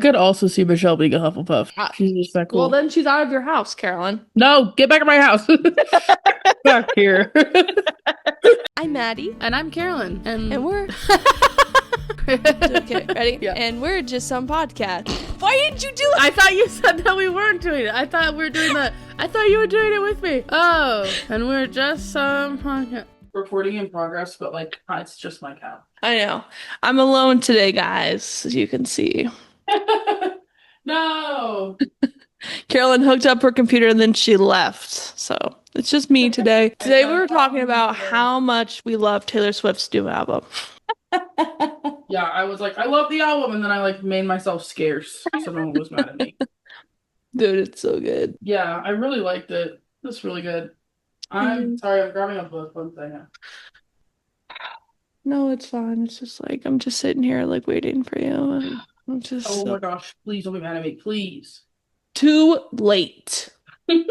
could also see Michelle being a Hufflepuff. She's just that Well, cool. then she's out of your house, Carolyn. No, get back in my house. Back here. I'm Maddie. And I'm Carolyn. And we're... Okay, ready? Yeah. And we're just some podcast. Why didn't you do it? I thought you said that we weren't doing it. I thought we were doing that. I thought you were doing it with me. Oh, and we're just some podcast. Recording in progress, but like, it's just my cow. I know. I'm alone today, guys, as you can see. No. Carolyn hooked up her computer and then she left. So it's just me today. Today we were talking about how much we love Taylor Swift's new album. Yeah, I was like, I love the album, and then I like made myself scarce so no one was mad at me. Dude, it's so good. Yeah, I really liked it. It's really good. I'm sorry, I'm grabbing a book. One second. No, it's fine. It's just like I'm just sitting here like waiting for you. And I'm just Oh my gosh, please don't be mad at me, please. too late. Please,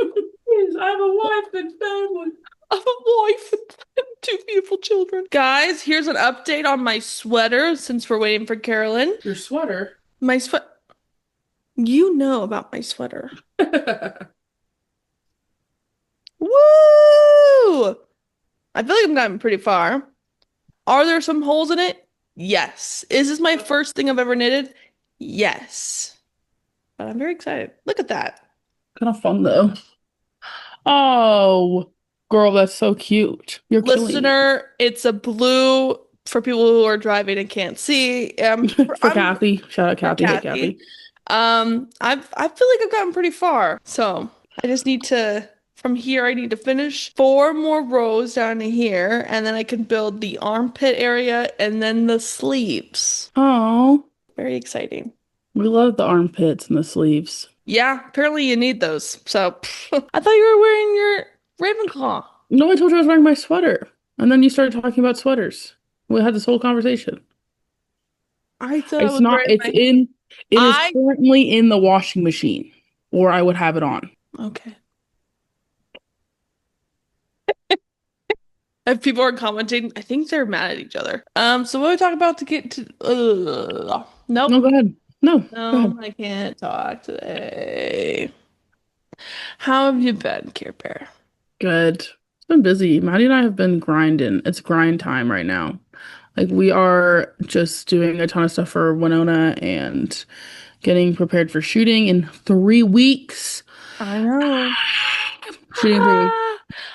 I have a wife and family. I have a wife and two beautiful children. Guys, here's an update on my sweater since we're waiting for Carolyn. Your sweater? My sweater. You know about my sweater. Woo! I feel like I've gotten pretty far. Are there some holes in it? Yes. Is this my first thing I've ever knitted? Yes. But I'm very excited. Look at that. Kind of fun though. Oh, girl, that's so cute. You're killing me. Listener, it's a blue for people who are driving and can't see. For Kathy. Shout out Kathy. Hey, Kathy. I feel like I've gotten pretty far. So I just need to, from here, I need to finish 4 more rows down to here, and then I can build the armpit area and then the sleeves. Oh, Very exciting. we love the armpits and the sleeves. Yeah, apparently you need those. So I thought you were wearing your Ravenclaw. No, I told you I was wearing my sweater. And then you started talking about sweaters. We had this whole conversation. I thought It's not, it's in, it is currently in the washing machine, or I would have it on. Okay. If people are commenting, I think they're mad at each other. So what are we talking about to get to? Nope. No, go ahead. No, go No, ahead. I can't talk today. How have you been, Care Bear? Good. It's been busy. Maddie and I have been grinding. It's grind time right now. Like, we are just doing a ton of stuff for Winona and getting prepared for shooting in 3 weeks. I know. Shooting 3 weeks.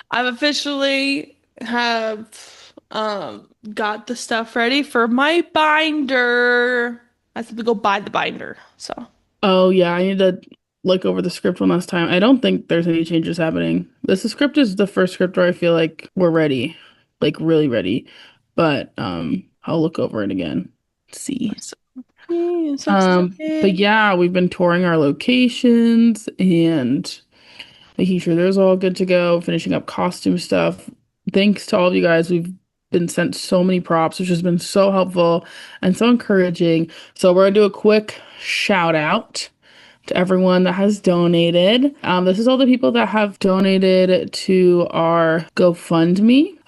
I've officially have got the stuff ready for my binder. I have to go buy the binder. So. Oh yeah, I need to look over the script one last time. I don't think there's any changes happening. This script is the first script where I feel like we're ready, like really ready. But I'll look over it again. See. But yeah, we've been touring our locations and making sure there's all good to go, finishing up costume stuff. Thanks to all of you guys. We've been sent so many props, which has been so helpful and so encouraging. So we're gonna do a quick shout out to everyone that has donated. This is all the people that have donated to our GoFundMe.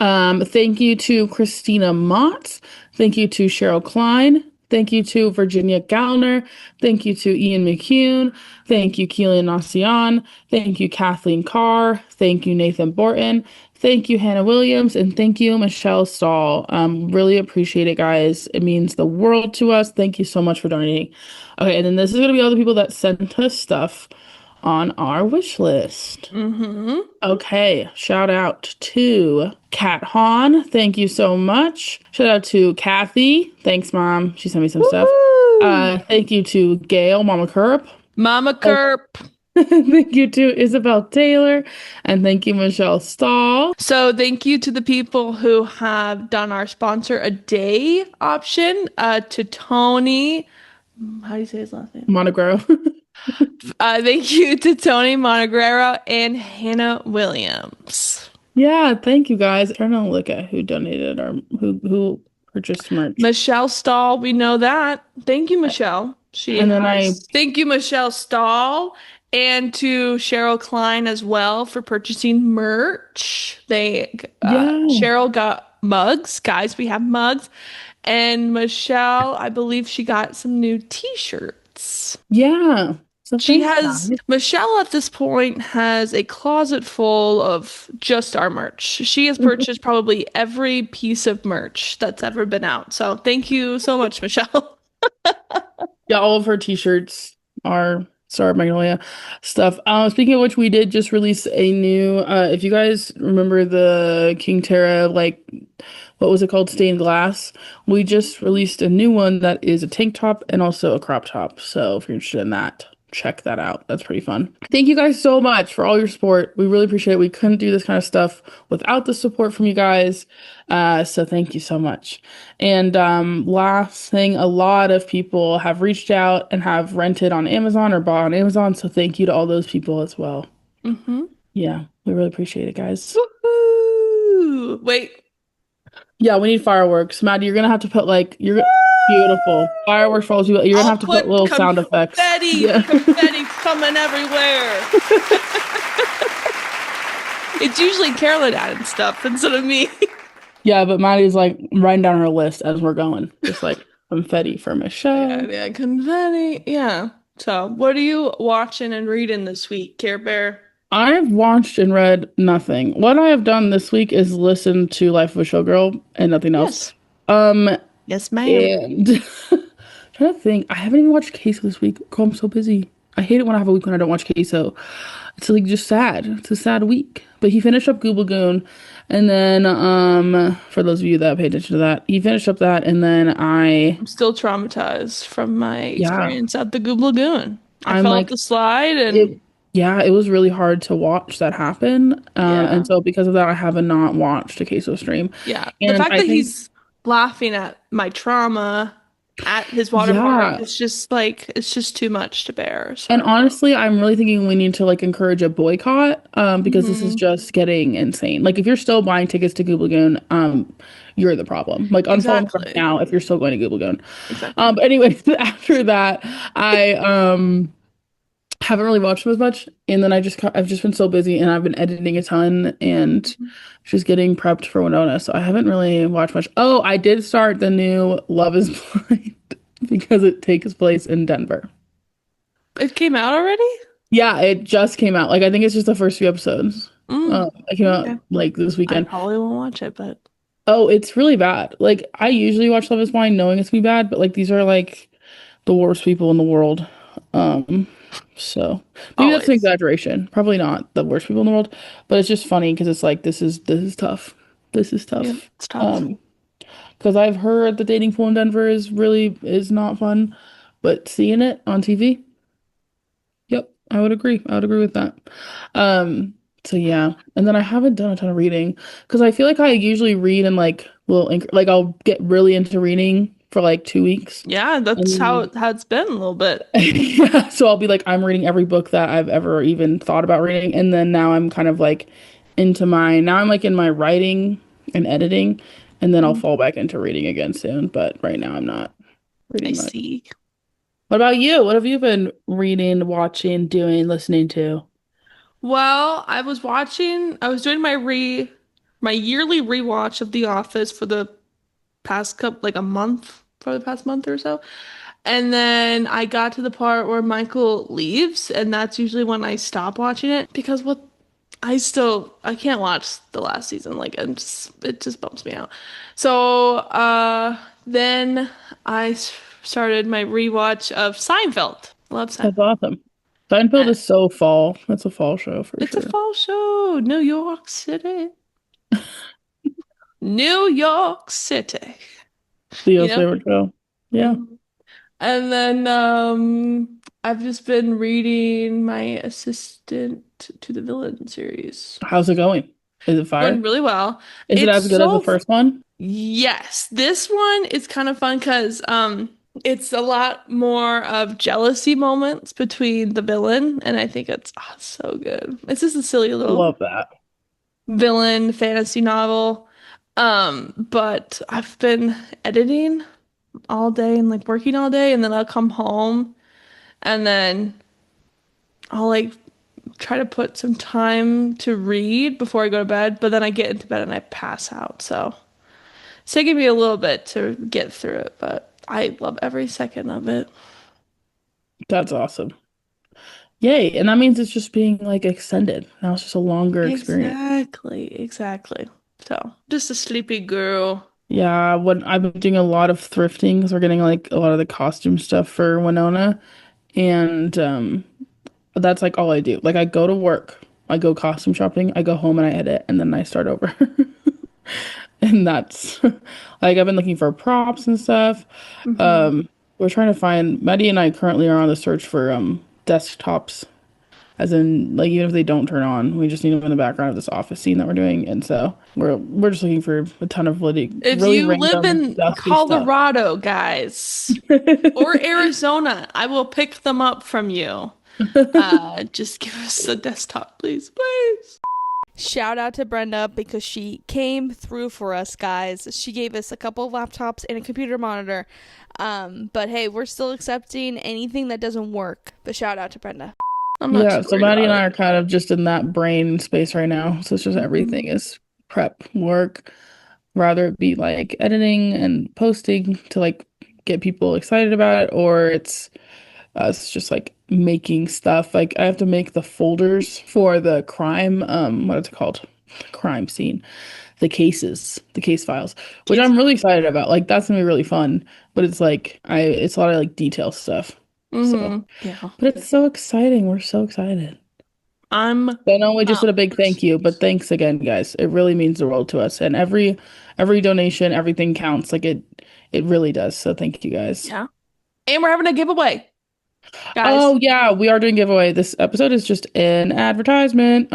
Thank you to Christina Mott. Thank you to Cheryl Klein. Thank you to Virginia Gallner. Thank you to Ian McCune. Thank you, Keelan Nassian. Thank you, Kathleen Carr. Thank you, Nathan Borton. Thank you, Hannah Williams. And thank you, Michelle Stahl. Really appreciate it, guys. It means the world to us. Thank you so much for donating. Okay, and then this is going to be all the people that sent us stuff on our wish list. Okay, shout out to Kat Hahn. Thank you so much. Shout out to Kathy. Thanks, Mom. She sent me some stuff. Thank you to Gail, Mama Kerp. Mama Kerp. Thank you to Isabel Taylor. And thank you, Michelle Stahl. So thank you to the people who have done our sponsor a day option. To Tony. How do you say his last name? Monogrow. Thank you to Tony Monaguero and Hannah Williams. Yeah, thank you guys. I'm trying to look at who donated or who purchased merch. Michelle Stahl, we know that. Thank you, Michelle. Thank you, Michelle Stahl, and to Cheryl Klein as well for purchasing merch. Cheryl got mugs. Guys, we have mugs. And Michelle, I believe she got some new t-shirts. Yeah. So She thanks, has, guys. Michelle at this point has a closet full of just our merch. She has purchased probably every piece of merch that's ever been out. So thank you so much, Michelle. Yeah, all of her t-shirts are Star of Magnolia stuff. Speaking of which, we did just release a new if you guys remember the King Terra, like what was it called? Stained Glass. We just released a new one that is a tank top and also a crop top. So if you're interested in that, check that out. That's pretty fun. Thank you guys so much for all your support. We really appreciate it. We couldn't do this kind of stuff without the support from you guys. So thank you so much. And last thing, a lot of people have reached out and have rented on Amazon or bought on Amazon. So thank you to all those people as well. Mm-hmm. Yeah, we really appreciate it, guys. Woohoo! Wait. Yeah, we need fireworks. Maddie, you're gonna have to put like you're beautiful fireworks for all those people. You're gonna I'll have to put put little sound effects. confetti, Yeah. confetti coming everywhere. It's usually Carolyn adding stuff instead of me. Yeah, but Maddie's like writing down her list as we're going. Just like confetti for Yeah, Michelle. yeah, confetti. Yeah. So, what are you watching and reading this week, Care Bear? I've watched and read nothing. What I have done this week is listen to Life of a Showgirl and nothing else. Yes. Um, Yes, ma'am. and trying to think, I haven't even watched Queso this week. Girl, I'm so busy. I hate it when I have a week when I don't watch Queso. It's like just sad. It's a sad week. But he finished up Google Goon, and then for those of you that pay attention to that, he finished up that, and then I I'm still traumatized from my yeah, experience at the Google Lagoon. I I'm fell off like the slide and it. Yeah, it was really hard to watch that happen, yeah, and so because of that, I have not watched a Queso stream, yeah. The and fact I that think he's laughing at my trauma at his water park yeah. is just like it's just too much to bear. And So, honestly, I'm really thinking we need to like encourage a boycott because this is mhm. just getting insane. Like if you're still buying tickets to Google Lagoon, you're the problem. Like unfollow him right Exactly. now if you're still going to Google Lagoon. Exactly. But anyway, after that, I haven't really watched them as much, and then I've just been so busy, and I've been editing a ton and just getting prepped for Winona, so I haven't really watched much. Oh, I did start the new Love Is Blind because it takes place in Denver. It came out already? Yeah, it just came out. Like I think it's just the first few episodes. Mm, It came out okay. like this I weekend. probably won't watch it, but Oh, it's really bad. Like I usually watch Love Is Blind knowing it's gonna be bad, but like these are like the worst people in the world. Um, so maybe that's an always. exaggeration. Probably not the worst people in the world, but it's just funny because it's like this is tough. This is Yeah, tough. it's tough. Um, because I've heard the dating pool in Denver is not fun, but seeing it on TV. Yep, I would agree. I would agree with that. So yeah, and then I haven't done a ton of reading because I feel like I usually read in like like I'll get really into reading for like 2 weeks, Yeah, that's and how it's been a little bit. yeah, so I'll be like I'm reading every book that I've ever even thought about reading, and then now I'm kind of like now I'm like in my writing and editing, and then I'll Mm, fall back into reading again soon. But right now I'm not I reading much. see. What about you? What have you been reading, watching, doing, listening to? Well, I was doing my yearly rewatch of The Office for the past couple like a month for the past month or so. And then I got to the part where Michael leaves, and that's usually when I stop watching it because I can't watch the last season. Like it just bumps me out. So then started my rewatch of Seinfeld. Love That's Seinfeld. awesome. Seinfeld Uh, is so fall. That's a fall show for It's a sure. fall show, New York City. New York City. You Theo's know? favorite show. Yeah. Mhm. And then I've just been reading my assistant to the villain series. How's it going? Is it fire? Going really well. Is it It's as good as the so first one? yes, this one is kind of fun because it's a lot more of jealousy moments between the villain, and I think it's so good. It's just a silly I little love that. villain fantasy novel. But I've been editing all day and like working all day, and then I'll come home and then I'll like try to put some time to read before I go to bed, but then I get into bed and I pass out. So it's taking me a little bit to get through it, but I love every second of it. That's awesome. Yay. And that means it's just being like extended. Now it's just a longer experience. Exactly. So, just a sleepy girl. Yeah, when I've been doing a lot of thrifting because we're getting like a lot of the costume stuff for Winona. And that's like all I do. Like I go to work, I go costume shopping, I go home and I edit, and then I start over. And that's like I've been looking for props and stuff. Hmm. Um, we're trying to find Maddie and I currently are on the search for desktops, as in like even if they don't turn on, we just need them in the background of this office scene that we're doing. And so we're just looking for a ton of really If really you live random in dusty stuff. Colorado, guys, or Arizona, I will pick them up from you. Just give us a desktop, please, please. Shout out to Brenda because she came through for us, guys. She gave us a couple of laptops and a computer monitor. But hey, we're still accepting anything that doesn't work. But shout out to Brenda. I'm not Yeah, too so worried Maddie and about I it. are kind of just in that brain space right now. So it's just everything Mhm. is prep work, rather it be like editing and posting to like get people excited about it, or it's us just like making stuff. Like I have to make the folders for the crime, what is it called? Crime scene, the case files, which Case. I'm really excited about. Like that's gonna be really fun, but it's like it's a lot of like detail stuff. So, Yeah. but it's so exciting. We're so excited. I'm I know we just did a big pumped. thank you, but thanks again, guys. It really means the world to us. And every donation, everything counts. Like it really does. So thank you guys. Yeah. And we're having a giveaway, guys. Oh yeah, we are doing giveaway. This episode is just an advertisement.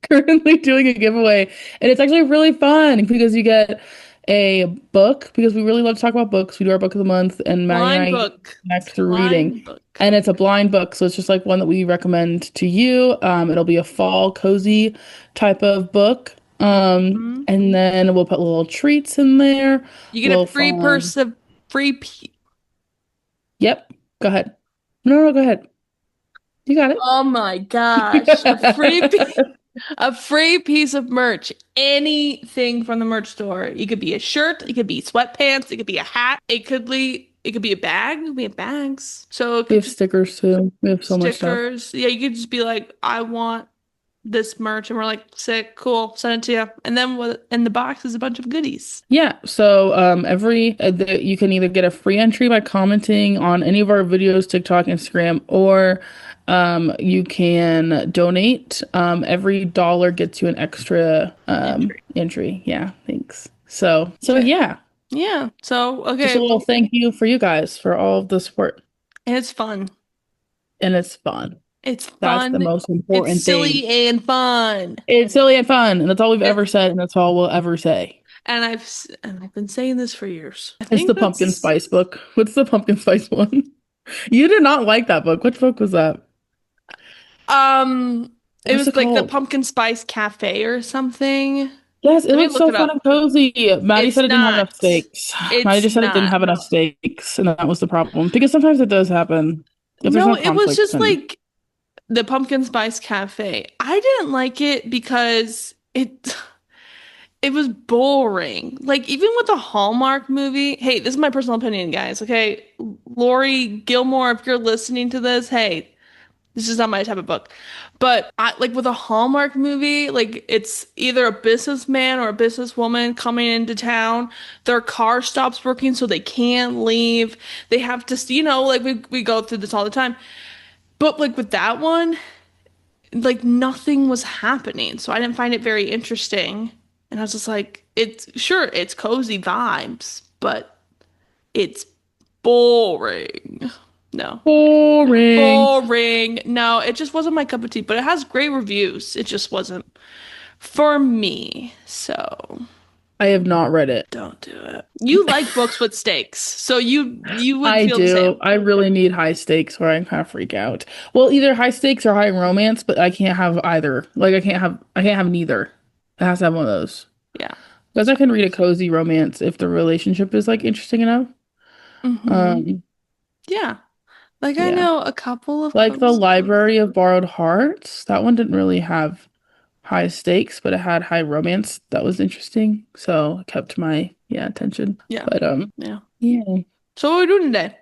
Currently doing a giveaway, and it's actually really fun because you get a book because we really love to talk about books. We do our book of the month, and Maddie and Blind I book. connect It's a through reading. blind book. And it's a blind book, so it's just like one that we recommend to you. It'll be a fall cozy type of book. Mhm. And then we'll put little treats in there, You get a little free fun. purse of free. Yep, go ahead. No, go ahead. You got Oh my gosh, it. a free piece of merch. Anything from the merch store. It could be a shirt, it could be sweatpants, it could be a hat, it could be a bag, we have bags. So it We could have just stickers too. We have so much stuff. stickers. Yeah, you could just be like, I want this merch, and we're like, sick, cool, send it to you. And then what in the box is a bunch of goodies. Yeah, so you can either get a free entry by commenting on any of our videos, TikTok, Instagram, or you can donate. Every dollar gets you an extra Entry. entry. Yeah, thanks. So Okay. yeah, Yeah. So just a okay. little thank you for you guys for all of the support, And it's fun. and it's fun. It's That's the fun. most It's important thing. silly and fun. It's silly and fun, and that's all we've Yep. ever said, and that's all we'll ever say. And I've been saying this for years. I It's think the pumpkin that's spice book. What's the pumpkin spice one? You did not like that book. Which book was that? it What's was it like the called? Pumpkin Spice Cafe or something. Yes, it Let me looks look so it fun up. and cozy. Maddie It's said it didn't have enough not. stakes. Maddie It's just said it didn't not. have enough stakes, and that was the problem. Because sometimes it does happen. If there's No, no it was conflict, just then like the Pumpkin Spice Cafe. I didn't like it because it was boring. Like even with a Hallmark movie. Hey, this is my personal opinion, guys. Okay, Lori Gilmore, if you're listening to this, hey, this is not my type of book. But I like with a Hallmark movie, like it's either a businessman or a businesswoman coming into town. Their car stops working, so they can't leave. They have to, like we go through this all the time. But like with that one, like nothing was happening. So I didn't find it very interesting. And I was just like, it's cozy vibes, but it's boring. No. boring. Boring. No, it just wasn't my cup of tea, but it has great reviews. It just wasn't for me. So I have not read it. don't do it. You like books with stakes, so you would I feel the do. same. I really need high stakes where I kind of freak out. Well, either high stakes or high romance, but I can't have either. Like I can't have neither. It has to have one of those. Yeah. Because I can read a cozy romance if the relationship is like interesting enough. Hmm. Um, Yeah. Like I yeah. know a couple of Like the cozy books. Library of Borrowed Hearts. That one didn't really have high stakes, but it had high romance. That was interesting. So it kept my attention. Yeah. But Yeah. yeah. So what are we doing today?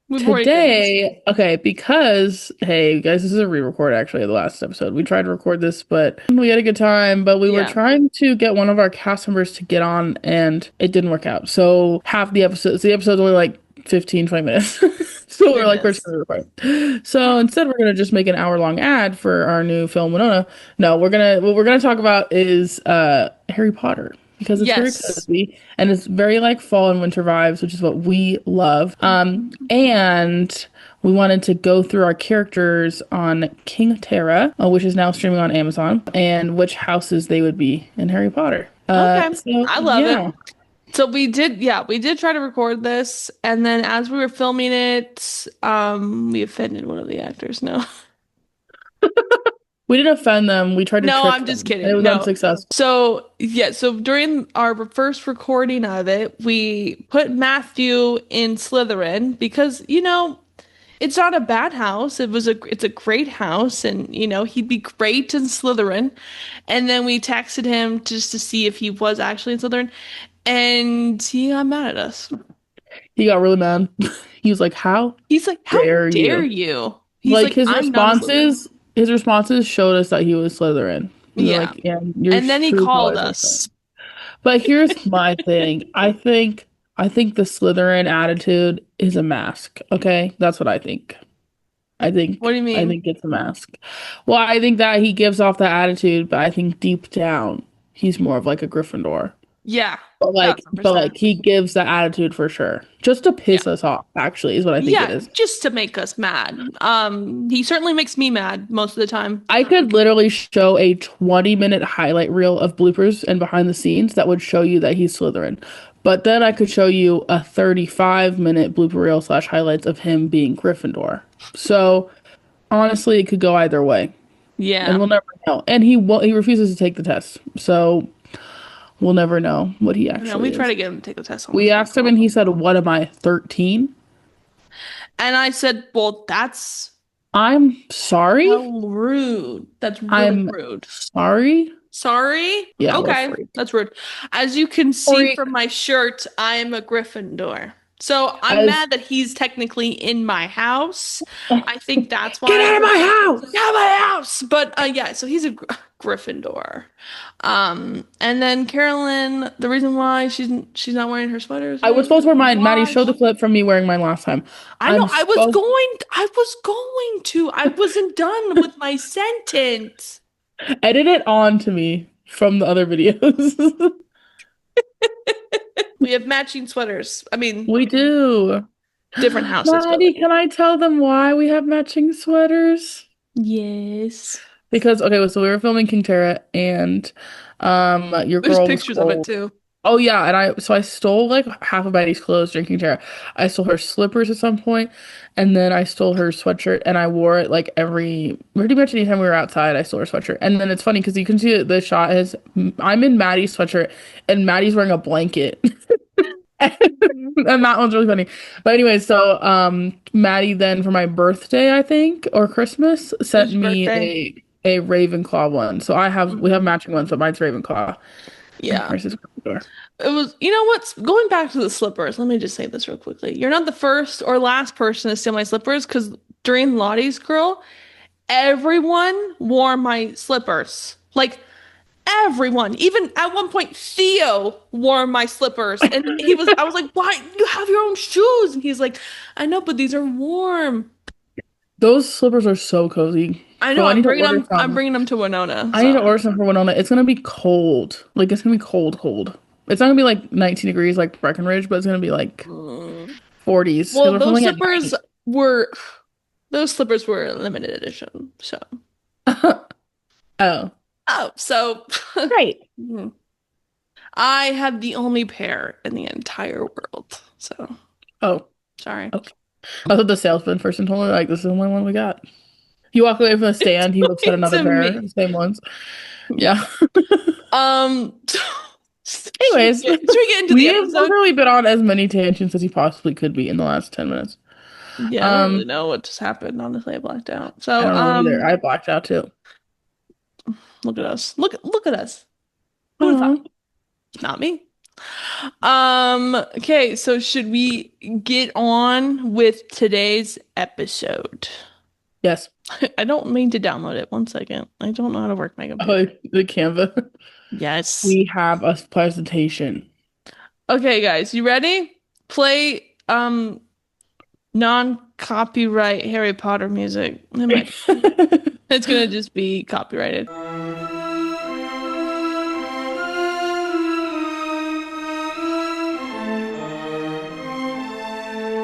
We've already done this. Today, okay, because hey guys, this is a re-record actually of the last episode. We tried to record this, but we had a good time, but we were Yeah. trying to get one of our cast members to get on and it didn't work out. So half the episode's only like 15, 20 minutes. So we're like, we're just Goodness. gonna record. So instead we're gonna just make an hour-long ad for our new film Winona. No, what we're gonna talk about is Harry Potter. Because it's very Yes. cozy and it's very like fall and winter vibes, which is what we love. And we wanted to go through our characters on King Terra, which is now streaming on Amazon, and which houses they would be in Harry Potter. Okay. So I love yeah. it. So we did try to record this, and then as we were filming it, we offended one of the actors. No. We didn't offend them. We tried to No, trick I'm just them, and it kidding. was No. unsuccessful. So, yeah, so during our first recording of it, we put Matthew in Slytherin because, it's not a bad house. It's a great house and, he'd be great in Slytherin. And then we texted him just to see if he was actually in Slytherin, and he got mad at us. He got really mad. He was like, "How He's like, "How dare dare you?" you?" He's Like like, "I'm not a Slytherin." his responses showed us that he was Slytherin. We were Yeah. like, "Yeah, your And then he true called colors are us. showing." But here's my thing. I think the Slytherin attitude is a mask. Okay? That's what I think. What do you I mean? think it's a mask. Well, I think that he gives off that attitude, but I think deep down he's more of like a Gryffindor. Yeah, But 1000%. like he gives that attitude for sure. Just to Yeah. piss us off, actually, is what I think it Yeah, is. just to make us mad. He certainly makes me mad most of the time. I could literally show a 20-minute highlight reel of bloopers and behind the scenes that would show you that he's Slytherin. But then I could show you a 35-minute blooper reel slash highlights of him being Gryffindor. So honestly, it could go either way, and Yeah. we'll never know. And he refuses to take the test, so we'll never know what he No, we actually try is. to get him to take the test on the We phone asked him, call. and he said, "What am I, 13?" And I said, well, that's I'm sorry. how rude. That's really I'm rude. sorry. Sorry? Yeah, we're Okay, free. that's rude. As you can see Sorry. from my shirt, I'm a Gryffindor. So I'm As mad that he's technically in my house. I think that's why. Get out of my house! Get out of my house! But yeah, so he's a Gryffindor. And then Carolyn, the reason why she's not wearing her sweaters. I was supposed to wear mine. Maddie, show the Wash. clip from me wearing mine last time. I know. I'm supposed. I was going to. I wasn't done with my sentence. Edit it on to me from the other videos. We have matching sweaters. I mean, We do. different houses. But Maddie, can I tell them why we have matching sweaters? yes. Because okay, so we were filming King Tara, and your There's girl was pictures of it cold. too. Oh yeah, and I stole like half of Maddie's clothes during King Tara. I stole her slippers at some point, and then I stole her sweatshirt, and I wore it like pretty much anytime we were outside. I stole her sweatshirt, and then it's funny because you can see the shot is I'm in Maddie's sweatshirt, and Maddie's wearing a blanket. And that one's really funny. But anyway, so Maddie then for my birthday, I think, or Christmas, sent Whose me birthday? a Ravenclaw one. So we have matching ones, but mine's Ravenclaw. Yeah. Hers is Gryffindor. It was, what's going back to the slippers. Let me just say this real quickly. You're not the first or last person to steal my slippers because during Lottie's Girl, everyone wore my slippers. Like everyone. Even at one point, Theo wore my slippers. And I was like, why? You have your own shoes. And he's like, I know, but these are warm. Those slippers are so cozy. I So know, I I'm need to bringing order them, I'm some. bringing them to Winona. I need to So. order some for Winona. It's gonna be cold. Like it's gonna be cold, cold. It's not gonna be like 19 degrees like Breckenridge, but it's gonna be like Mm. 40s. 'Cause Well, we're those filming at slippers night. were those slippers were limited edition. So, Oh, so great. Mhm. I have the only pair in the entire world. So, Oh, sorry. okay. I thought the salesman person told me like this is the only one we got. He walked away from the stand. He looks at another To pair, me. the same ones. Yeah. Anyways, should we get into the we've episode? literally been on as many tangents as he possibly could be in the last 10 minutes. Yeah, I don't really know what just happened. Honestly, I blacked out. So, I don't know either. I blacked out too. look at us. Look at us. Who would have Aw. thought? Not me. Okay, so should we get on with today's episode? Yes. I don't mean to download it. 1 second. I don't know how to work my computer. Oh, the Canva. Yes. We have a presentation. Okay, guys, you ready? Play non-copyright Harry Potter music. It's gonna just be copyrighted.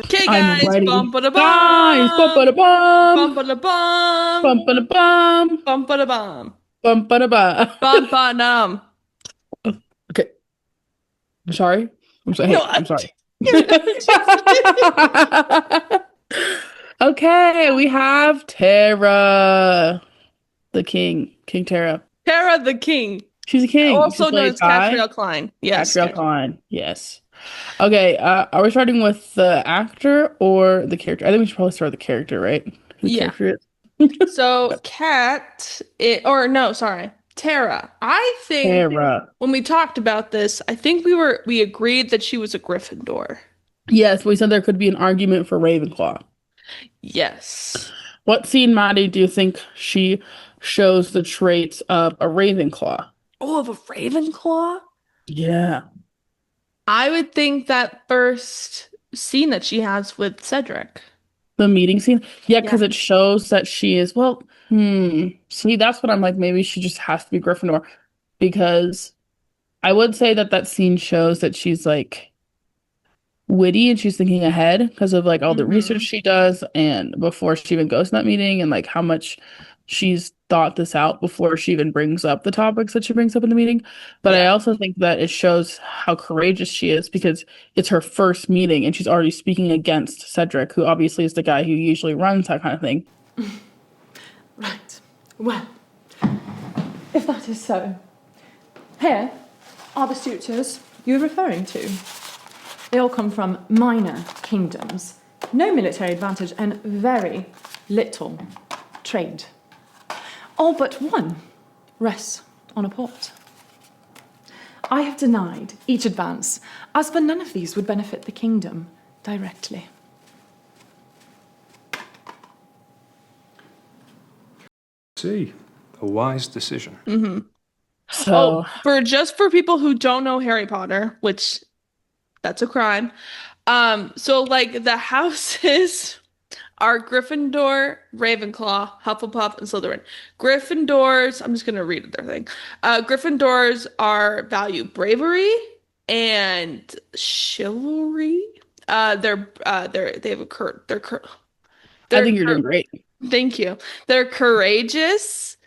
Okay, guys, bum ba da Guys, bum ba da bum. bum ba da bum Bum ba da bum. bum ba da bum Bum ba da bum ba dum. Okay. I'm sorry. Hey, No, I'm sorry. Okay, we have Tara, the king. King Tara. Tara the King. She's a king. Also She's known played as by Catriel Klein. Yes. Catriel Klein. Yes. Okay, are we starting with the actor or the character? I think we should probably start with the character, right? Who the Yeah. character is. So Tara. I think Tara. when we talked about this, I think we agreed that she was a Gryffindor. Yes, we said there could be an argument for Ravenclaw. Yes. What scene, Maddie, do you think she shows the traits of a Ravenclaw? Oh, of a Ravenclaw? Yeah. I would think that first scene that she has with Cedric. The meeting scene? Yeah, because it shows that she is, see, that's what I'm like, maybe she just has to be Gryffindor. Because I would say that scene shows that she's like witty and she's thinking ahead because of like all the research she does and before she even goes to that meeting and like how much she's thought this out before she even brings up the topics that she brings up in the meeting. But I also think that it shows how courageous she is because it's her first meeting and she's already speaking against Cedric, who obviously is the guy who usually runs that kind of thing. Right. Well, if that is so, here are the suitors you're referring to. They all come from minor kingdoms, no military advantage, and very little trade. All but one rests on a port. I have denied each advance, as for none of these would benefit the kingdom directly. See, a wise decision. Mm-hmm. So, for people who don't know Harry Potter, which that's a crime. So like the houses are Gryffindor, Ravenclaw, Hufflepuff, and Slytherin. Gryffindors, I'm just gonna read their thing. Gryffindors value bravery and chivalry. I think you're doing great. Thank you. They're courageous,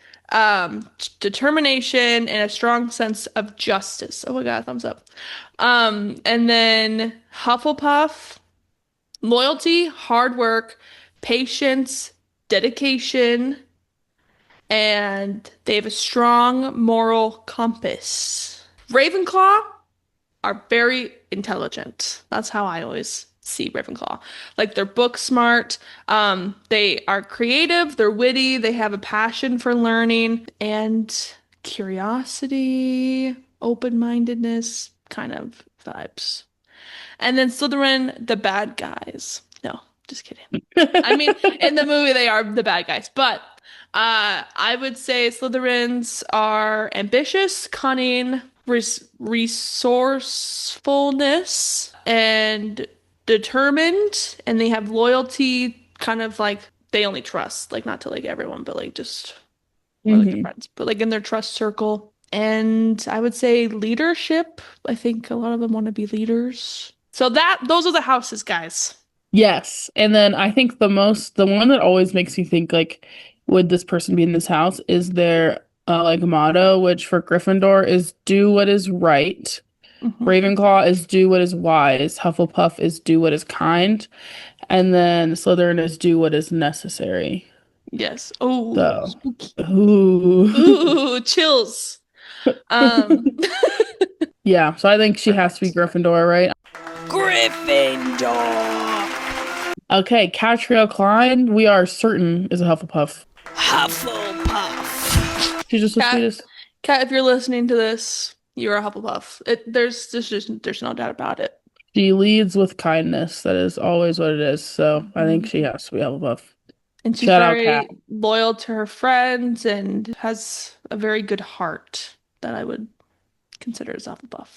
determination, and a strong sense of justice. Oh my God, thumbs up. And then Hufflepuff, loyalty, hard work, patience, dedication, and they have a strong moral compass. Ravenclaw are very intelligent. That's how I always see Ravenclaw. Like they're book smart, they are creative, they're witty, they have a passion for learning and curiosity, open-mindedness kind of vibes. And then Slytherin, the bad guys. No, just kidding. I mean, in the movie they are the bad guys, but I would say Slytherins are ambitious, cunning, resourcefulness, and determined, and they have loyalty, kind of like they only trust, like not to like everyone, but like just like their friends, but like in their trust circle. And I would say leadership. I think a lot of them want to be leaders. So those are the houses, guys. Yes. And then I think the one that always makes me think like, would this person be in this house is their like motto, which for Gryffindor is do what is right. Ravenclaw is do what is wise. Hufflepuff is do what is kind. And then Slytherin is do what is necessary. Yes. Oh, so, spooky. Ooh, chills. Yeah, so I think she has to be Gryffindor, right? Gryffindor. Okay, Catriel Klein, we are certain is a Hufflepuff. Hufflepuff. She's just the sweetest. Kat, if you're listening to this, you're a Hufflepuff. There's no doubt about it. She leads with kindness. That is always what it is. So I think she has to be Hufflepuff. And she's Shout out Kat. very loyal to her friends and has a very good heart that I would consider as Hufflepuff.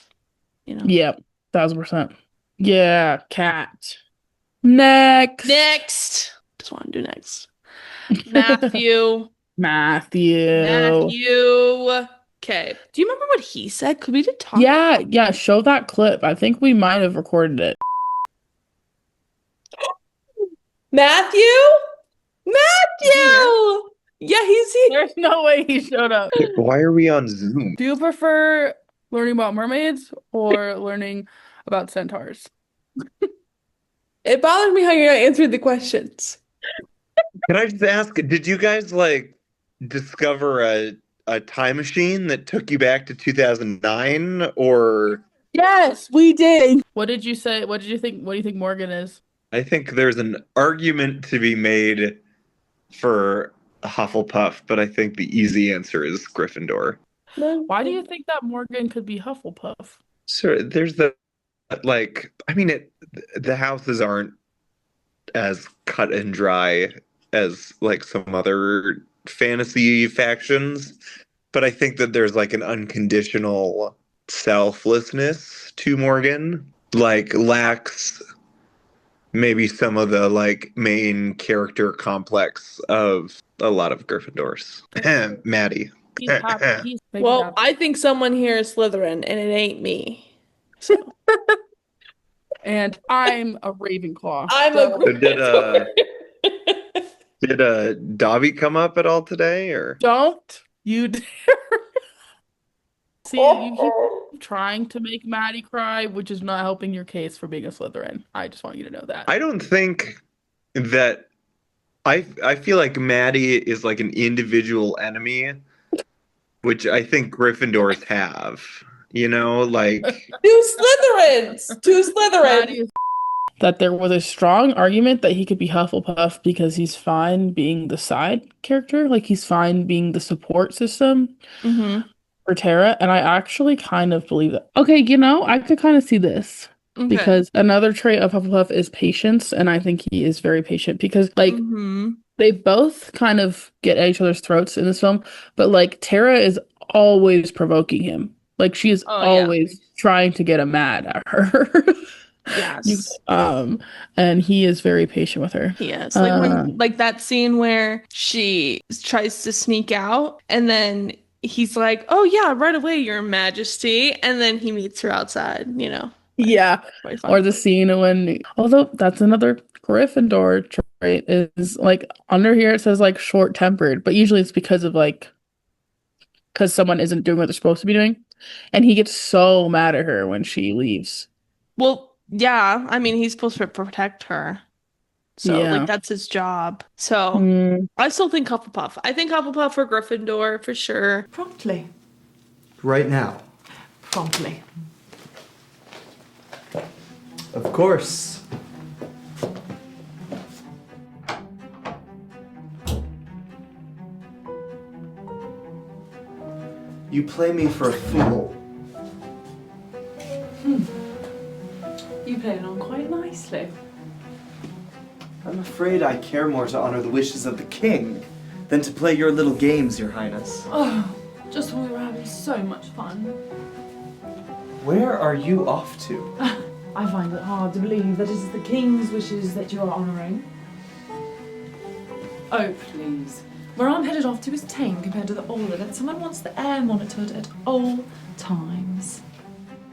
You know. Yep, 1000%. Yeah, Kat. Next. Next. Just want to do next. Matthew. Matthew. Okay. Do you remember what he said? Because we did talk. Yeah, show that clip. I think we might have recorded it. Matthew? Matthew! Yeah, he's here. There's no way he showed up. Why are we on Zoom? Do you prefer learning about mermaids or learning about centaurs? It bothers me how you're not answering the questions. Can I just ask, did you guys discover a time machine that took you back to 2009 or? Yes, we did. What did you say? What did you think? What do you think Morgan is? I think there's an argument to be made for Hufflepuff, but I think the easy answer is Gryffindor. Why do you think that Morgan could be Hufflepuff? So there's the the houses aren't as cut and dry as some other fantasy factions, but I think that there's an unconditional selflessness to Morgan, lacks maybe some of the main character complex of a lot of Gryffindors. Mady. He's happy. Well, I think someone here is Slytherin, and it ain't me. So. And I'm a Ravenclaw. I'm a Gryffindor. Did Dobby come up at all today, or? Don't you dare. See, you keep trying to make Mady cry, which is not helping your case for being a Slytherin. I just want you to know that. I don't think that I feel like Mady is an individual enemy, which I think Gryffindors have. Two Slytherins! Two Slytherins! That there was a strong argument that he could be Hufflepuff because he's fine being the side character. He's fine being the support system for Tara. And I actually kind of believe that. Okay, I could kind of see this. Okay. Because another trait of Hufflepuff is patience. And I think he is very patient because, they both kind of get at each other's throats in this film. But, Tara is always provoking him. She is always trying to get him mad at her. Yes. And he is very patient with her. He is. When that scene where she tries to sneak out and then he's like, "Oh yeah, right away, Your Majesty." And then he meets her outside, Yeah. Or the scene although that's another Gryffindor trait is under here it says short-tempered, but usually it's because of because someone isn't doing what they're supposed to be doing. And he gets so mad at her when she leaves. Well, yeah. I mean, he's supposed to protect her. So, that's his job. So, I still think Hufflepuff. I think Hufflepuff or Gryffindor for sure. Promptly. Right now. Promptly. Of course. You play me for a fool. You played it on quite nicely. I'm afraid I care more to honor the wishes of the king than to play your little games, Your Highness. Oh, just when we were having so much fun. Where are you off to? I find it hard to believe that it is the king's wishes that you are honouring. Oh, please. Where I'm headed off to is tame compared to the Aula that someone wants the air monitored at all times.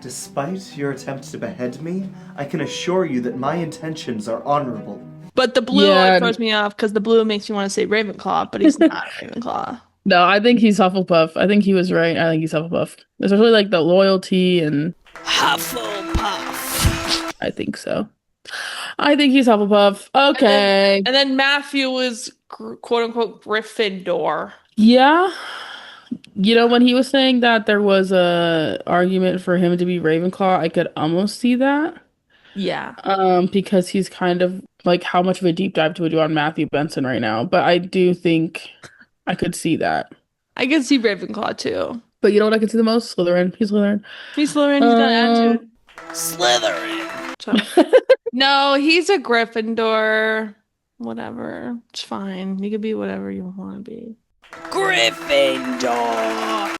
Despite your attempt to behead me, I can assure you that my intentions are honorable. But the blue always throws me off because the blue makes me want to say Ravenclaw, but he's not Ravenclaw. No, I think he's Hufflepuff. I think he was right. I think he's Hufflepuff. Especially the loyalty and... Hufflepuff. I think so. I think he's Hufflepuff. Okay. And then Matthew is quote-unquote Gryffindor. Yeah. When he was saying that there was a argument for him to be Ravenclaw, I could almost see that. Yeah. Because he's kind of how much of a deep dive do we do on Matthew Benson right now? But I do think I could see that. I could see Ravenclaw too. But you know what I can see the most? Slytherin. He's Slytherin. He's Slytherin. He's got attitude. Slytherin. So. No, he's a Gryffindor. Whatever. It's fine. You could be whatever you want to be. Gryffindor.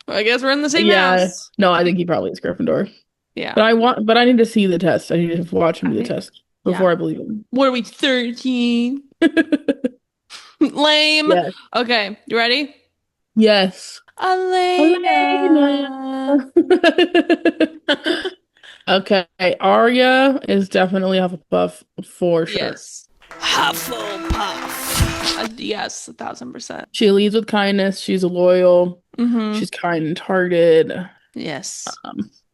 Well, I guess we're in the same house. No, I think he probably is Gryffindor. Yeah. But I need to see the test. I need to watch him do the test before I believe him. What are we, 13? Lame. Yes. Okay, you ready? Yes. Elena. Okay, Arya is definitely Hufflepuff for sure. Yes. Hufflepuff. Yes, 1000%. She leads with kindness. She's loyal. Mm-hmm. She's kind-hearted. Yes.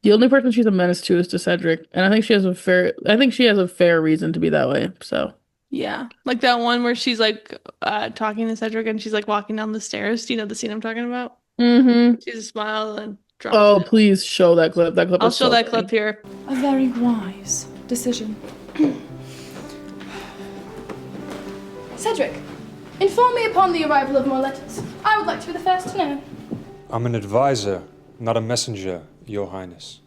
The only person she's a menace to is to Cedric, and I think she has a fair reason to be that way. So Yeah, like that one where she's like talking to Cedric and she's like walking down the stairs. Do you know the scene I'm talking about? Mm-hmm. She's a smile and drops Oh, it. please show that clip. That clip. I'll is show so that funny. clip here. A very wise decision. Cedric, inform me upon the arrival of more letters. I would like to be the first to know. I'm an advisor, not a messenger, Your Highness.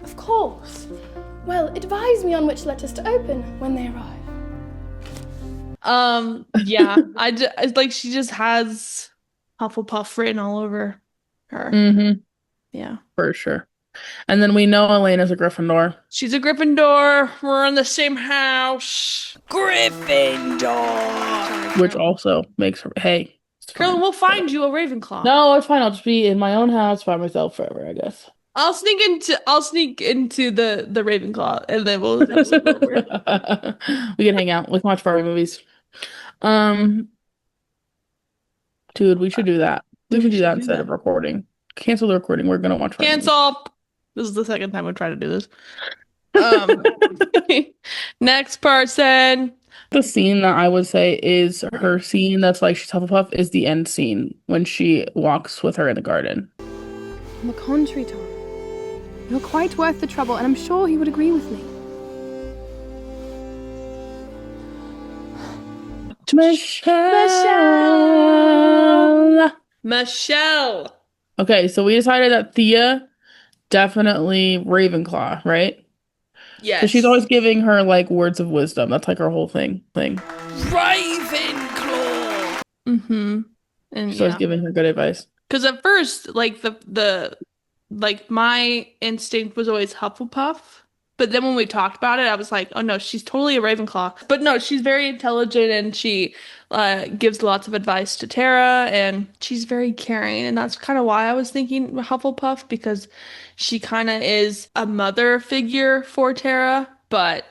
Of course. Well, advise me on which letters to open when they arrive. Yeah, it's like she just has Hufflepuff written all over her. Mm-hmm. Yeah, For sure. And then we know Elena's a Gryffindor. she's a Gryffindor. We're in the same house. Gryffindor. Which also makes her. Hey, it's fine. Carolyn, we'll find you a Ravenclaw. No, it's fine. I'll just be in my own house by myself forever, I guess. I'll sneak into the Ravenclaw, and then we'll We can hang out. We can watch Barbie movies. Dude, we should do that. We should do that instead of recording. Cancel the recording. We're gonna watch Barbie movies. cancel. This is the second time we've tried to do this. Next person. The scene that I would say is her scene that's like she's Hufflepuff is the end scene when she walks with her in the garden. On the contrary, Tom. You're quite worth the trouble, and I'm sure he would agree with me. Michelle. Okay, so we decided that Thea definitely Ravenclaw, right? Yes. So she's always giving her like words of wisdom. That's like her whole thing. Ravenclaw. Mm-hmm. And She's always giving her good advice. because at first, like the like my instinct was always Hufflepuff, but then when we talked about it, I was like, oh no, she's totally a Ravenclaw. But no, she's very intelligent and she gives lots of advice to Tara, and she's very caring, and that's kind of why I was thinking Hufflepuff, because she kind of is a mother figure for Tara, but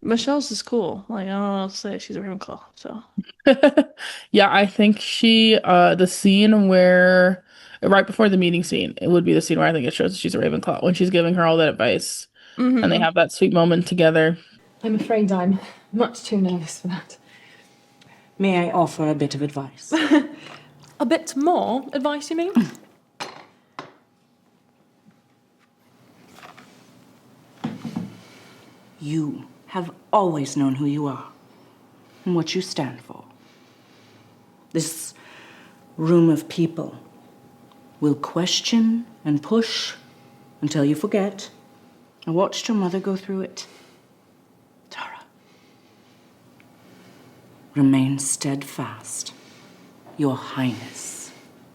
Michelle's is cool. Like I don't know what to say. She's a Ravenclaw, so. Yeah, I think the scene where right before the meeting scene, it would be the scene where I think it shows she's a Ravenclaw when she's giving her all that advice, and they have that sweet moment together. I'm afraid I'm much too nervous for that. May I offer a bit of advice? A bit more advice, you mean? You have always known who you are and what you stand for. This room of people will question and push until you forget. I watched your mother go through it. Tara, remain steadfast, Your Highness.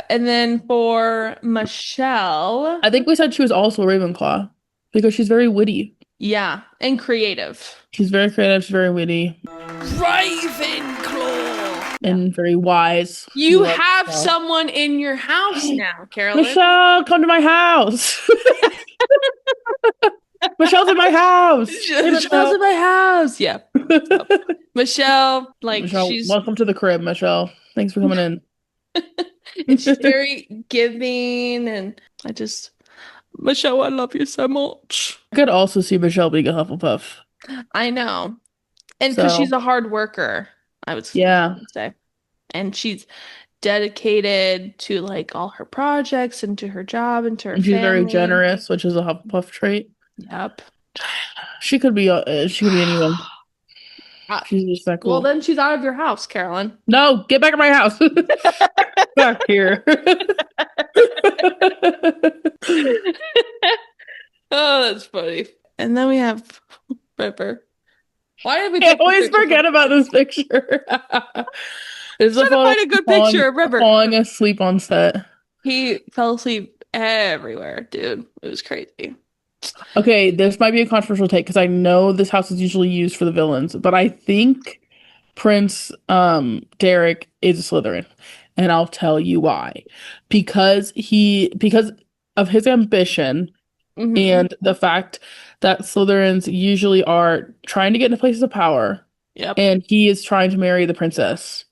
And then for Michelle, I think we said she was also a Ravenclaw because she's very witty. yeah, and creative. She's very creative. She's very witty Ravenclaw. and very wise. You We love have Michelle. someone in your house now, Carolyn. Michelle, come to my house. Michelle's in my house. Hey, Michelle's in my house. Yeah. So, Michelle, like Michelle, she's welcome to the crib, Michelle. Thanks for coming in. and she's very giving, and Michelle, I love you so much. I could also see Michelle being a Hufflepuff. I know. And because So- she's a hard worker, I would Yeah. say. And she's dedicated to like all her projects and to her job and to her And she's very family. generous, which is a Hufflepuff trait. Yep. She could be anyone. She's just that cool. Well, then she's out of your house, Carolyn. No, get back in my house. Back here. Oh, that's funny. And then we have River. Why did we I always forget about this picture. It's trying to find a good picture of River falling asleep on set. He fell asleep everywhere, dude. It was crazy. Okay, this might be a controversial take because I know this house is usually used for the villains, but I think Prince Derek is a Slytherin, and I'll tell you why. Because of his ambition and the fact that Slytherins usually are trying to get into places of power. Yep. And he is trying to marry the princess.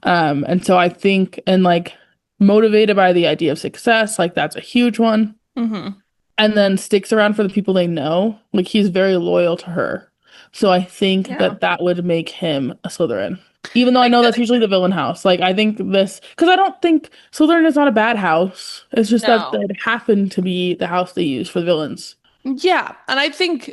And so I think, and like motivated by the idea of success, like that's a huge one. And then sticks around for the people they know. Like he's very loyal to her. So I think that would make him a Slytherin. Even though I know that's usually the villain house. Like I think this, because I don't think Slytherin is not a bad house. It's just that it happened to be the house they use for the villains. Yeah, and I think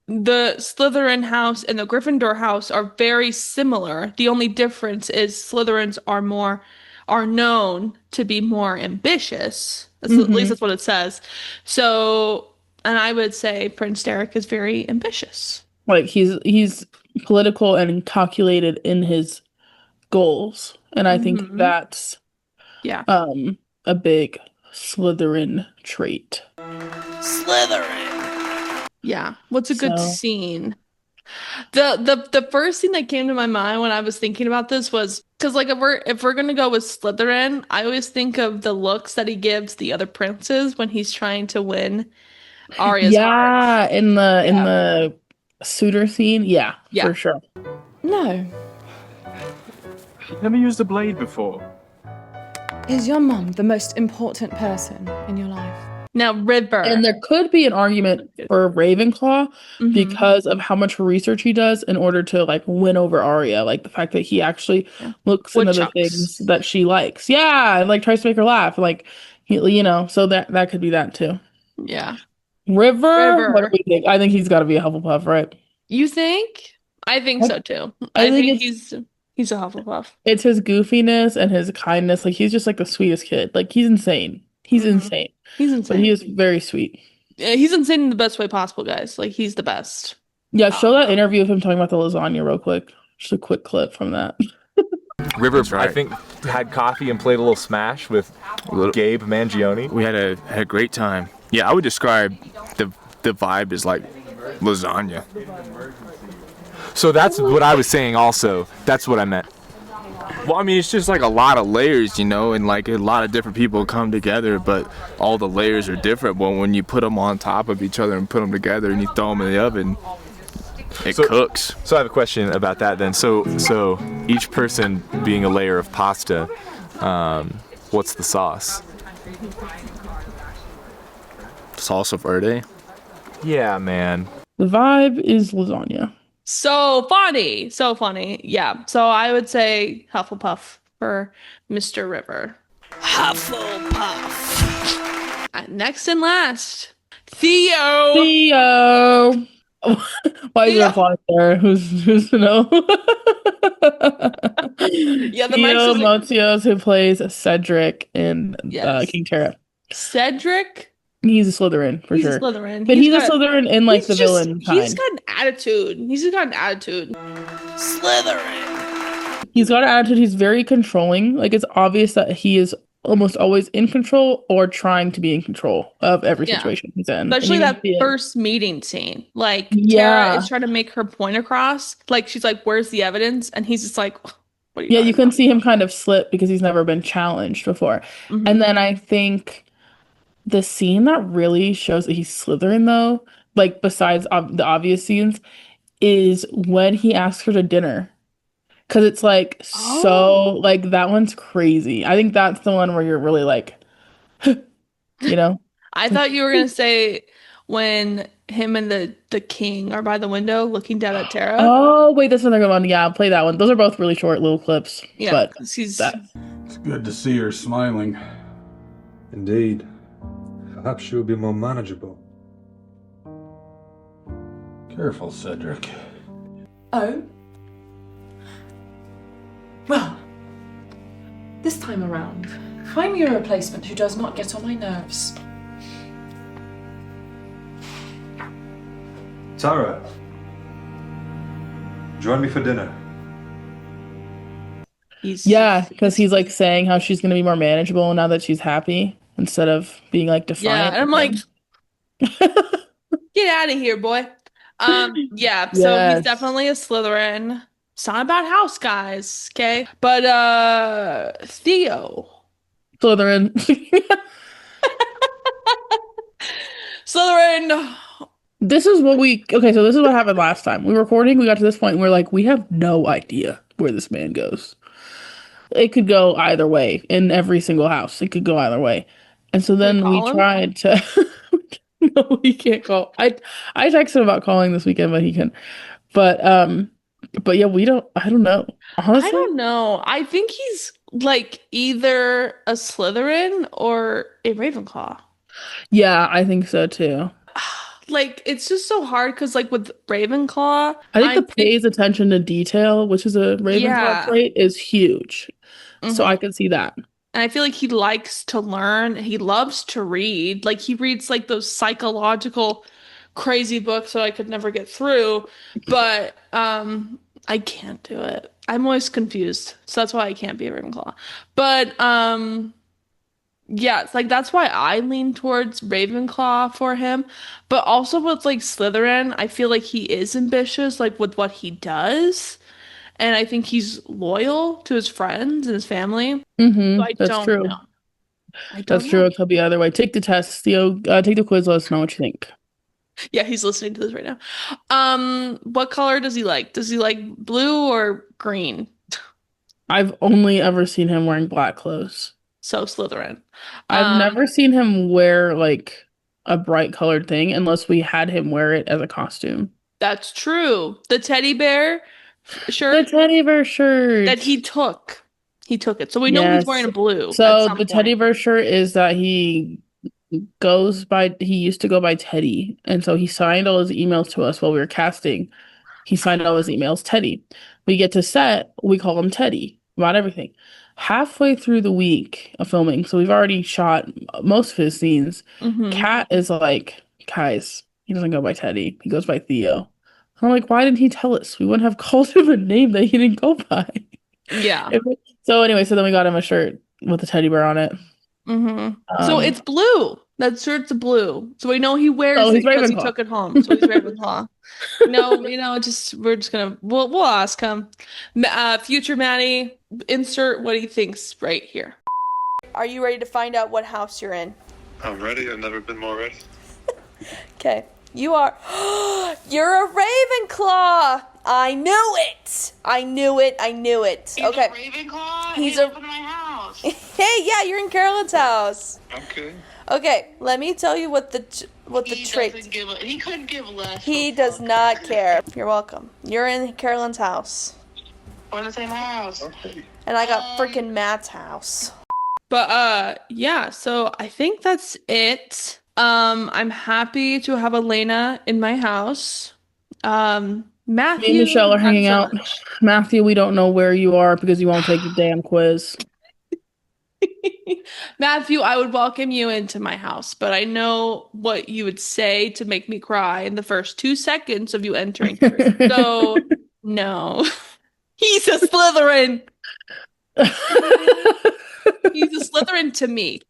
the Slytherin house and the Gryffindor house are very similar. The only difference is Slytherins are known to be more ambitious. At least that's what it says. So, and I would say Prince Derek is very ambitious. Like he's political and calculated in his goals, and I think that's a big Slytherin trait. Slytherin. Yeah. What's a good scene? The first thing that came to my mind when I was thinking about this was because like if we're gonna go with Slytherin, I always think of the looks that he gives the other princes when he's trying to win Arya's heart. In the suitor scene, for sure. No. Never used a blade before. Is your mum the most important person in your life? Now, River. And there could be an argument for Ravenclaw because of how much research he does in order to like win over Arya. Like the fact that he actually looks into the things that she likes. Yeah, and like tries to make her laugh. Like, so that could be that too. Yeah. River. What do we think? I think he's got to be a Hufflepuff, right? You think? I think so too. I think he's a Hufflepuff. It's his goofiness and his kindness. Like he's just like the sweetest kid. Like he's insane. He's insane. He's insane. But he is very sweet. Yeah, he's insane in the best way possible, guys. Like he's the best. Yeah, show that interview of him talking about the lasagna real quick. Just a quick clip from that. River, right. I think, had coffee and played a little Smash with Gabe Mangione. We had a great time. Yeah, I would describe the vibe as like lasagna. So that's what I was saying also. That's what I meant. Well, I mean, it's just like a lot of layers, and like a lot of different people come together, but all the layers are different. But when you put them on top of each other and put them together and you throw them in the oven, it cooks. So I have a question about that then. So each person being a layer of pasta, what's the sauce? Salsa verde? Yeah, man. The vibe is lasagna. So funny. Yeah. So I would say Hufflepuff for Mr. River. Hufflepuff. Next and last, Theo. Why is there a fly there? Who's to know? Yeah, the Theo Motios, who plays Cedric in King Tara. Cedric. He's a Slytherin for sure. He's a Slytherin. But he's a Slytherin in like the villain kind. He's got an attitude. Slytherin. He's got an attitude. He's very controlling. Like it's obvious that he is almost always in control or trying to be in control of every situation he's in. Especially that first meeting scene. Like Tara is trying to make her point across. Like she's like, "Where's the evidence?" And he's just like, "What are you?" You can see him kind of slip because he's never been challenged before. And then I think the scene that really shows that he's Slytherin, though, like besides the obvious scenes, is when he asks her to dinner. Because it's like so, like that one's crazy. I think that's the one where you're really like, I thought you were going to say when him and the king are by the window looking down at Tara. Oh, wait, that's another one. Yeah, I'll play that one. Those are both really short little clips. Yeah, but it's good to see her smiling. Indeed. Perhaps she'll be more manageable. Careful, Cedric. Oh, Well, this time around, find me a replacement who does not get on my nerves. Tara, join me for dinner. Yeah, because he's like saying how she's gonna be more manageable now that she's happy instead of being like defiant. Yeah, and I'm like, get out of here, boy. Yeah, so he's Yes. definitely a Slytherin. It's not about house, guys, okay? But Theo. Slytherin. Slytherin. This is what this is what happened last time. We were recording, we got to this point, and we're like, we have no idea where this man goes. It could go either way in every single house. It could go either way. And so then we tried to no, he can't call. I texted him about calling this weekend, but he can. But yeah, I don't know. Honestly, I don't know. I think he's like either a Slytherin or a Ravenclaw. Yeah, I think so too. Like, it's just so hard because, like, with Ravenclaw, I think the pays attention to detail, which is a Ravenclaw trait, is huge. So I can see that. And I feel like he likes to learn. He loves to read. Like, he reads, like, those psychological crazy books that I could never get through. But I can't do it. I'm always confused. So that's why I can't be a Ravenclaw. But yeah, it's like that's why I lean towards Ravenclaw for him. But also with like Slytherin, I feel like he is ambitious, like with what he does. And I think he's loyal to his friends and his family. So I That's don't true. know. That's true. It could be either way. Take the test, Theo. Take the quiz. Let us know what you think. Yeah, he's listening to this right now. What color does he like? Does he like blue or green? I've only ever seen him wearing black clothes. So Slytherin. I've never seen him wear like a bright colored thing unless we had him wear it as a costume. That's true. The teddy bear shirt. The teddy bear shirt that he took. He took it. So we know he's wearing a blue. So the teddy bear shirt is that he used to go by Teddy. And so he signed all his emails to us while we were casting. He signed all his emails Teddy. We get to set, we call him Teddy about everything. Halfway through the week of filming, so we've already shot most of his scenes. Kat is like, guys, he doesn't go by Teddy. He goes by Theo. I'm like, why didn't he tell us? We wouldn't have called him a name that he didn't go by. Yeah. So anyway, so then we got him a shirt with a teddy bear on it. So it's blue. That shirt's blue. So we know he wears it because he took it home. So he's Ravenclaw. No, we're just gonna we'll ask him. Future Maddie, insert what he thinks right here. Are you ready to find out what house you're in? I'm ready. I've never been more ready. Okay. You are. You're a Ravenclaw. I knew it. I knew it. He's okay. a Ravenclaw? He's up in my house. Hey, yeah, you're in Carolyn's house. Okay. Okay, let me tell you what the traits. He couldn't give less. He does not care. You're welcome. You're in Carolyn's house. We're in the same house. Okay. And I got freaking Matt's house. But yeah, so I think that's it. I'm happy to have Elena in my house. Matthew Me and Michelle are hanging out. Matthew, we don't know where you are because you won't take the damn quiz. Matthew, I would welcome you into my house, but I know what you would say to make me cry in the first 2 seconds of you entering. So, no. He's a Slytherin. He's a Slytherin to me.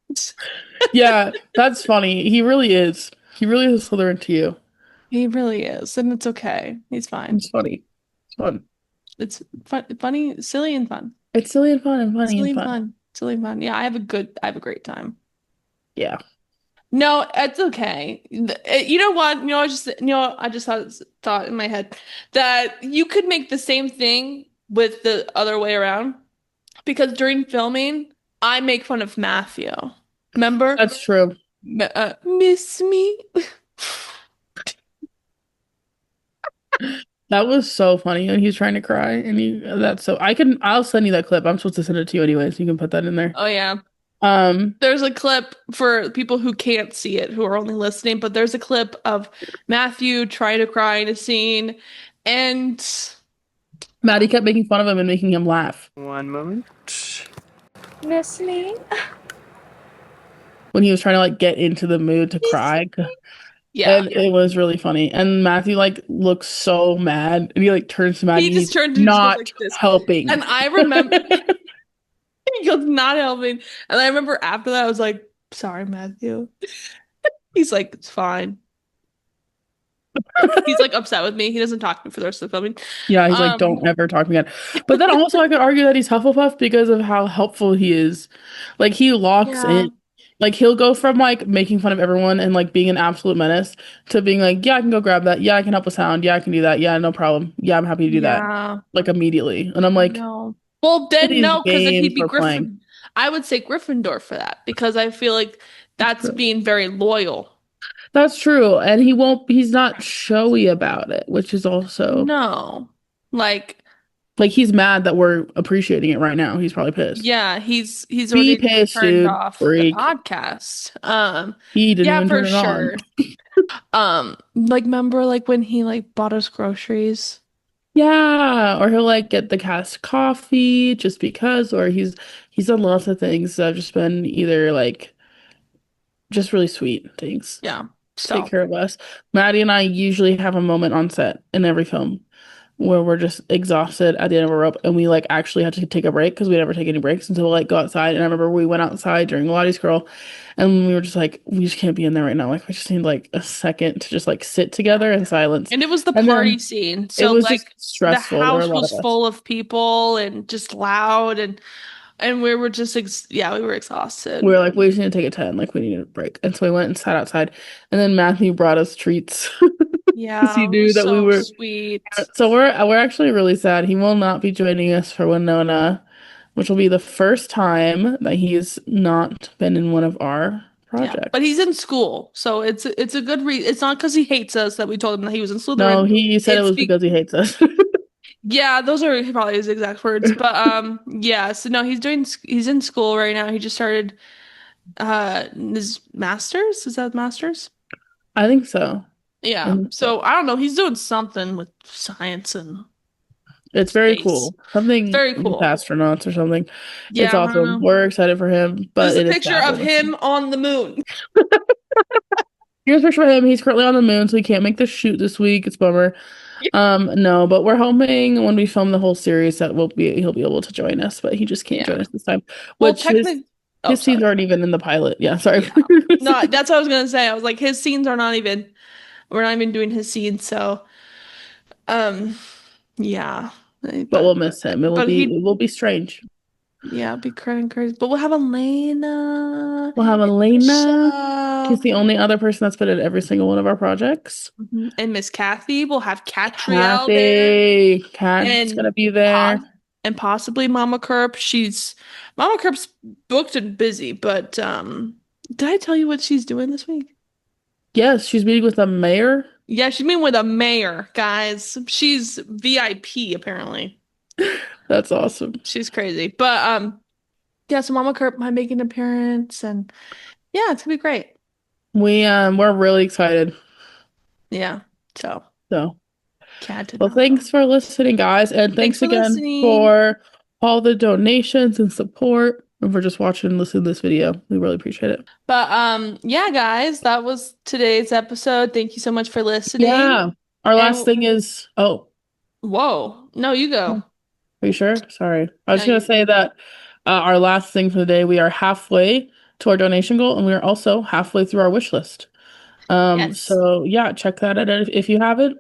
Yeah, that's funny. He really is. He really is a Slytherin to you. He really is, and it's okay. He's fine. It's funny. It's fun. It's funny, silly, and fun. It's silly and fun and funny Silly and and fun. fun. Silly and fun. Yeah, I have a great time. Yeah. No, it's okay. You know what? I just thought in my head that you could make the same thing with the other way around. Because during filming, I make fun of Matthew. Remember? That's true. Miss me? That was so funny when he was trying to cry, and I'll send you that clip. I'm supposed to send it to you anyways. You can put that in there. Oh yeah. There's a clip for people who can't see it, who are only listening, but there's a clip of Matthew trying to cry in a scene, and Mady kept making fun of him and making him laugh. One moment. Miss me? When he was trying to like get into the mood to cry. Yeah. And it was really funny. And Matthew like looks so mad. And he like turns to Mady. He just turned to not like this. helping. And I remember he goes, not helping. And I remember after that I was like, sorry, Matthew. He's like, it's fine. He's like upset with me. He doesn't talk to me for the rest of the filming. Yeah, he's like, don't ever talk to me again. But then also I could argue that he's Hufflepuff because of how helpful he is. Like he locks in. Like he'll go from like making fun of everyone and like being an absolute menace to being like, yeah, I can go grab that. Yeah, I can help with sound. Yeah, I can do that. Yeah, no problem. Yeah, I'm happy to do that. Like immediately. And I'm like, no. Well, then no, because then he'd be Gryffindor. I would say Gryffindor for that because I feel like that's being very loyal. That's true. And he's not showy about it, which is also no. Like he's mad that we're appreciating it right now. He's probably pissed. Yeah, he's already pissed, turned dude. off Freak. the podcast. He didn't yeah, even for turn it sure. Like remember like when he like bought us groceries? Yeah, or he'll like get the cast coffee just because, or he's done lots of things that have just been either like just really sweet things. Yeah. Take care of us. Mady and I usually have a moment on set in every film where we're just exhausted at the end of a rope and we like actually have to take a break because we never take any breaks until we like go outside. And I remember we went outside during Lottie's Curl and we were just like, we just can't be in there right now. Like we just need like a second to just like sit together in silence. And it was the party scene. So it was like just stressful. The house was full of people and just loud and we were just we were exhausted. We were like, we just need to take a 10. Like we need a break. And so we went and sat outside. And then Matthew brought us treats. Yeah, he knew that we were sweet. So we're actually really sad. He will not be joining us for Winona, which will be the first time that he's not been in one of our projects. Yeah, but he's in school, so it's a good reason. It's not because he hates us that we told him that he was in Slytherin. No, he said it was because he hates us. Yeah, those are probably his exact words. But yeah. So no, he's in school right now. He just started his master's. Is that master's? I think so. Yeah. So I don't know. He's doing something with science and it's very cool. Something very cool. With astronauts or something. Yeah, it's awesome. We're excited for him. But there's a picture of him on the moon. Here's a picture of him. He's currently on the moon, so he can't make the shoot this week. It's a bummer. No, but we're hoping when we film the whole series that he'll be able to join us, but he just can't join us this time. Which his scenes aren't even in the pilot. Yeah, sorry. Yeah. No, that's what I was gonna say. I was like, his scenes are not even. We're not even doing his scenes, so. Yeah. But we'll miss him. It will be strange. Yeah, it'll be crazy. But we'll have Elena. She's the only other person that's been in every single one of our projects. Mm-hmm. And Miss Kathy. We'll have Catriel there. Kat's gonna be there. And possibly Mama Kerp. Mama Kerp's booked and busy, but did I tell you what she's doing this week? Yes, she's meeting with the mayor. Yeah, she's meeting with a mayor, guys. She's VIP apparently. That's awesome. She's crazy. But yeah, so Mama Kerp might make an appearance and yeah, it's gonna be great. We're really excited. Yeah. So well, thanks for listening, guys, and thanks again for all the donations and support and for just watching and listening to this video. We really appreciate it. But yeah, guys, that was today's episode. Thank you so much for listening. Yeah. Our last thing is whoa. No, you go. Are you sure? Sorry. I was gonna say that our last thing for the day, we are halfway to our donation goal and we are also halfway through our wish list. So yeah, check that out if you haven't.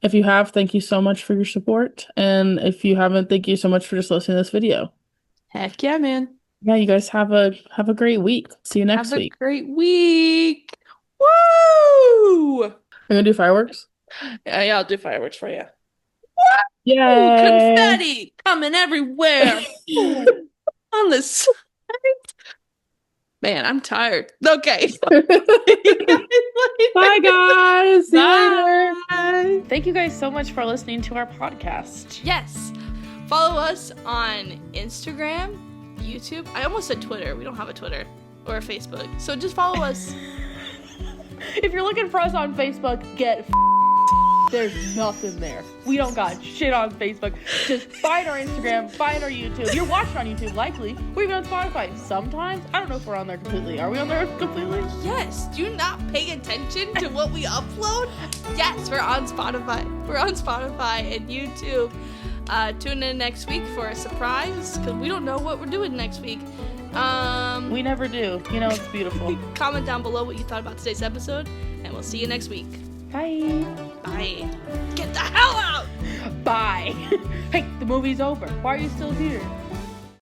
If you have, thank you so much for your support. And if you haven't, thank you so much for just listening to this video. Heck yeah, man. Yeah, you guys have a great week. See you next week. Have a great week. Woo! I'm gonna do fireworks. Yeah, I'll do fireworks for you. Yay! Confetti coming everywhere. On the side. Man, I'm tired. Okay. Bye, guys. See you later. Thank you guys so much for listening to our podcast. Yes. Follow us on Instagram, YouTube. I almost said Twitter. We don't have a Twitter or a Facebook. So just follow us. If you're looking for us on Facebook, get There's nothing there. We don't got shit on Facebook. Just find our Instagram, find our YouTube. You're watching on YouTube, likely. We're even on Spotify sometimes. I don't know if we're on there completely. Are we on there completely? Yes. Do you not pay attention to what we upload? Yes, we're on Spotify. We're on Spotify and YouTube. Tune in next week for a surprise, because we don't know what we're doing next week. We never do. You know, it's beautiful. Comment down below what you thought about today's episode, and we'll see you next week. Bye. Bye. Get the hell out! Bye. Hey, the movie's over. Why are you still here?